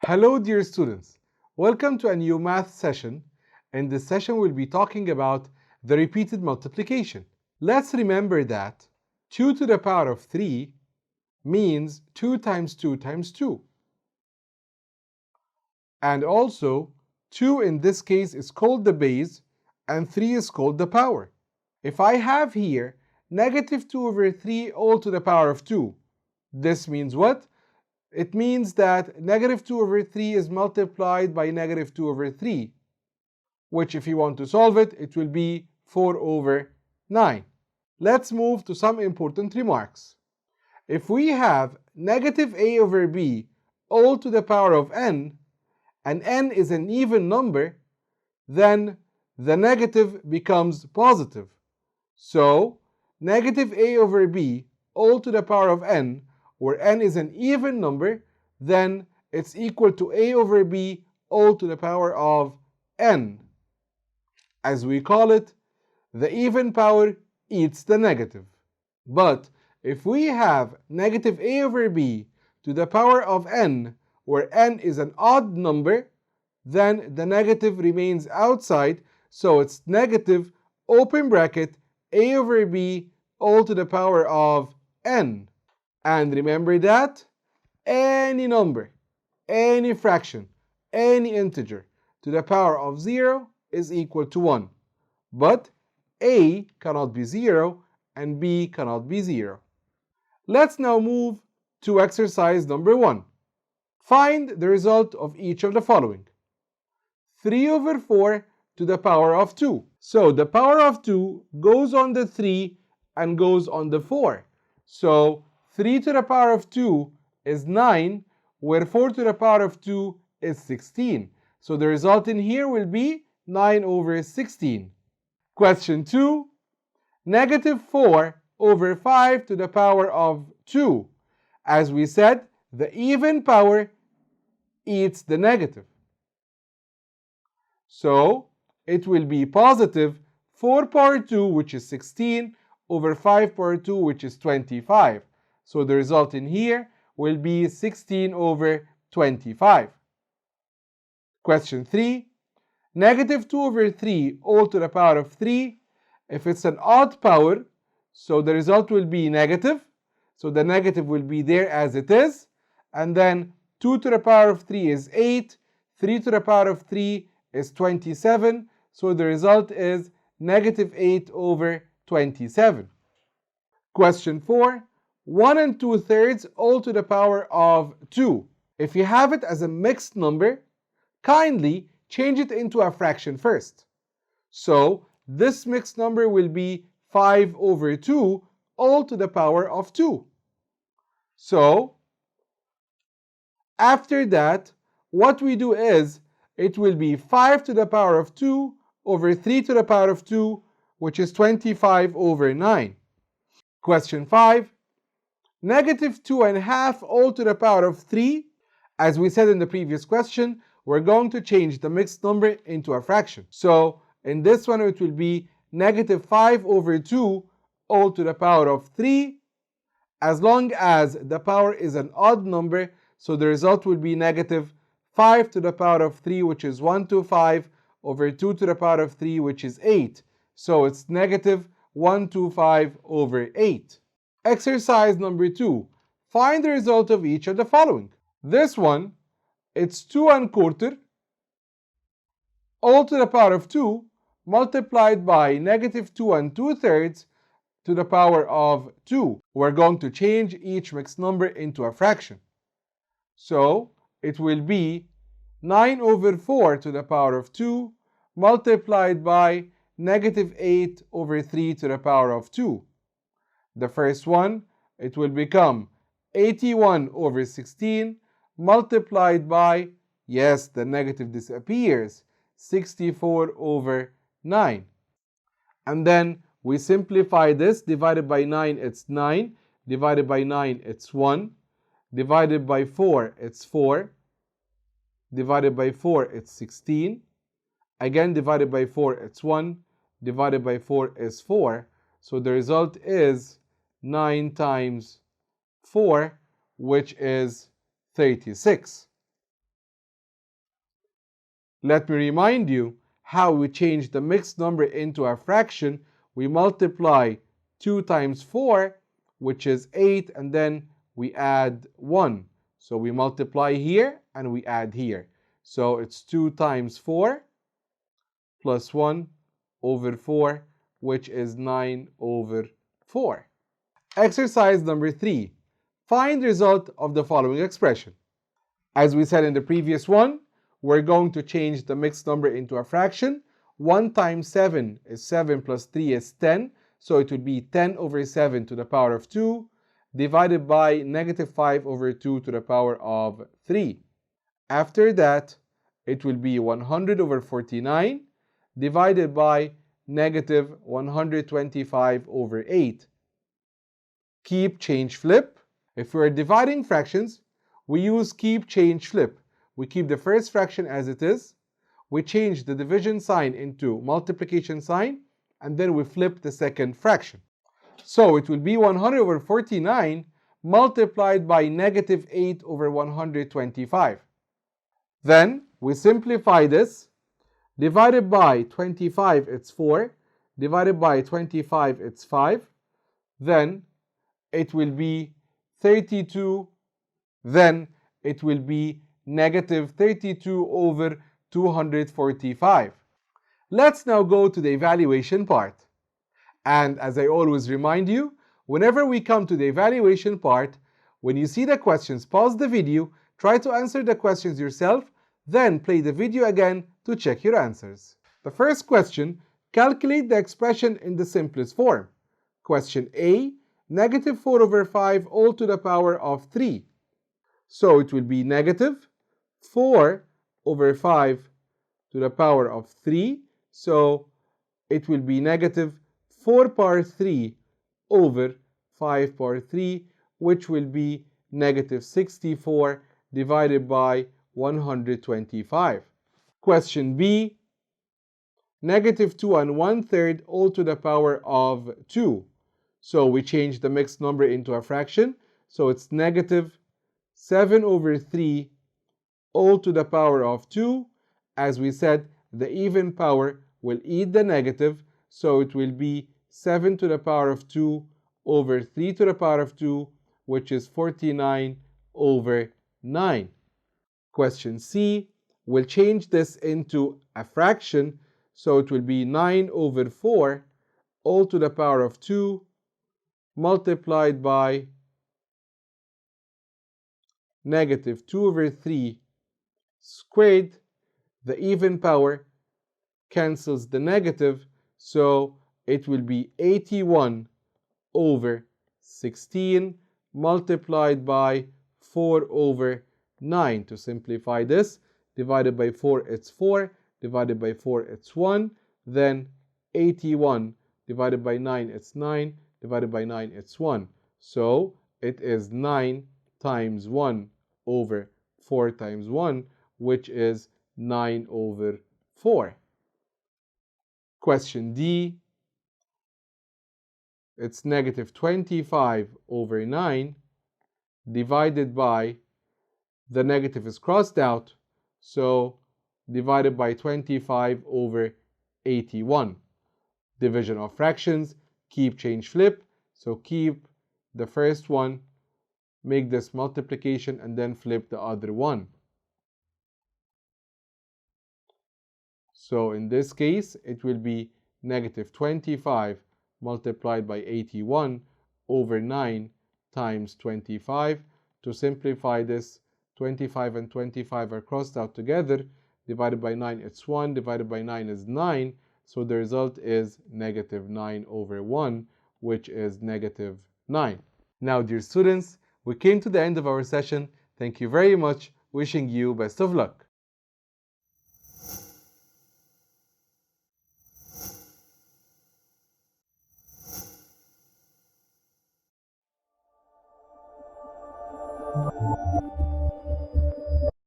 Hello dear students, welcome to a new math session. In this session we'll be talking about the repeated multiplication. Let's remember that 2 to the power of 3 means 2 times 2 times 2. And also 2 in this case is called the base and 3 is called the power. If I have here negative 2 over 3 all to the power of 2, this means what? It means that negative 2 over 3 is multiplied by negative 2 over 3, which if you want to solve it, it will be 4 over 9. Let's move to some important remarks. If we have negative a over b all to the power of n, and n is an even number, then the negative becomes positive. So, negative a over b all to the power of n, where n is an even number, then it's equal to a over b all to the power of n. As we call it, the even power eats the negative. But if we have negative a over b to the power of n, where n is an odd number, then the negative remains outside, so it's negative open bracket a over b all to the power of n. And remember that any number, any fraction, any integer to the power of 0 is equal to 1. But a cannot be 0 and b cannot be 0. Let's now move to exercise number 1. Find the result of each of the following. 3 over 4 to the power of 2. So the power of 2 goes on the 3 and goes on the 4. So 3 to the power of 2 is 9, where 4 to the power of 2 is 16. So the result in here will be 9 over 16. Question 2. Negative 4 over 5 to the power of 2. As we said, the even power eats the negative. So it will be positive 4 power 2, which is 16, over 5 power 2, which is 25. So the result in here will be 16 over 25. Question 3. Negative 2 over 3 all to the power of 3. If it's an odd power, so the result will be negative. So the negative will be there as it is. And then 2 to the power of 3 is 8. 3 to the power of 3 is 27. So the result is negative 8 over 27. Question 4. 1 and 2/3 all to the power of 2. If you have it as a mixed number, kindly change it into a fraction first. So this mixed number will be 5 over 2 all to the power of 2. So after that, what we do is it will be 5 to the power of 2 over 3 to the power of 2, which is 25 over 9. Question 5. Negative 2.5 all to the power of 3. As we said in the previous question, we're going to change the mixed number into a fraction. So in this one it will be negative 5 over 2 all to the power of 3, as long as the power is an odd number, so the result will be negative 5 to the power of 3, which is 125, over 2 to the power of 3, which is 8. So it's negative 125 over 8. Exercise number 2. Find the result of each of the following. This one, it's 2 1/4 all to the power of 2 multiplied by negative 2 2/3 to the power of 2. We're going to change each mixed number into a fraction. So it will be 9 over 4 to the power of 2 multiplied by negative 8 over 3 to the power of 2. The first one, it will become 81 over 16 multiplied by, yes, the negative disappears, 64 over 9. And then we simplify this. Divided by 9, it's 9. Divided by 9, it's 1. Divided by 4, it's 4. Divided by 4, it's 16. Again, divided by 4, it's 1. Divided by 4 is 4. So the result is 9 times 4, which is 36. Let me remind you how we change the mixed number into a fraction. We multiply 2 times 4, which is 8, and then we add 1. So we multiply here and we add here. So it's 2 times 4 plus 1 over 4, which is 9 over 4. Exercise number 3. Find the result of the following expression. As we said in the previous one, we're going to change the mixed number into a fraction. 1 times 7 is 7 plus 3 is 10. So it would be 10 over 7 to the power of 2 divided by negative 5 over 2 to the power of 3. After that, it will be 100 over 49 divided by negative 125 over 8. Keep, change, flip. If we are dividing fractions, we use keep, change, flip. We keep the first fraction as it is. We change the division sign into multiplication sign, and then we flip the second fraction. So it will be 100 over 49 multiplied by negative 8 over 125. Then we simplify this. Divided by 25, it's 4. Divided by 25, it's 5. Then it will be 32. Then it will be negative 32 over 245. Let's now go to the evaluation part. And as I always remind you, whenever we come to the evaluation part, when you see the questions, pause the video, try to answer the questions yourself, then play the video again to check your answers. The first question, calculate the expression in the simplest form. Question A, negative 4 over 5 all to the power of 3. So it will be negative 4 over 5 to the power of 3. So it will be negative 4 power 3 over 5 power 3, which will be negative 64 divided by 125. Question B, negative 2 and 1/3 all to the power of 2. So we change the mixed number into a fraction. So it's negative 7 over 3 all to the power of 2. As we said, the even power will eat the negative, so it will be 7 to the power of 2 over 3 to the power of 2, which is 49 over 9. Question C, we'll change this into a fraction, so it will be 9 over 4 all to the power of 2 multiplied by negative 2 over 3 squared. The even power cancels the negative, so it will be 81 over 16 multiplied by 4 over 9. To simplify this, divided by 4, it's 4. Divided by 4, it's 1. Then 81 divided by 9, it's 9. Divided by 9, it's 1. So it is 9 times 1 over 4 times 1, which is 9 over 4. Question D, it's negative 25 over 9 divided by, the negative is crossed out, so divided by 25 over 81. Division of fractions, keep, change, flip. So keep the first one, make this multiplication, and then flip the other one. So in this case, it will be negative 25 multiplied by 81 over 9 times 25. To simplify this, 25 and 25 are crossed out together. Divided by 9, it's 1. Divided by 9 is 9. So the result is negative 9 over 1, which is negative 9. Now, dear students, we came to the end of our session. Thank you very much. Wishing you best of luck.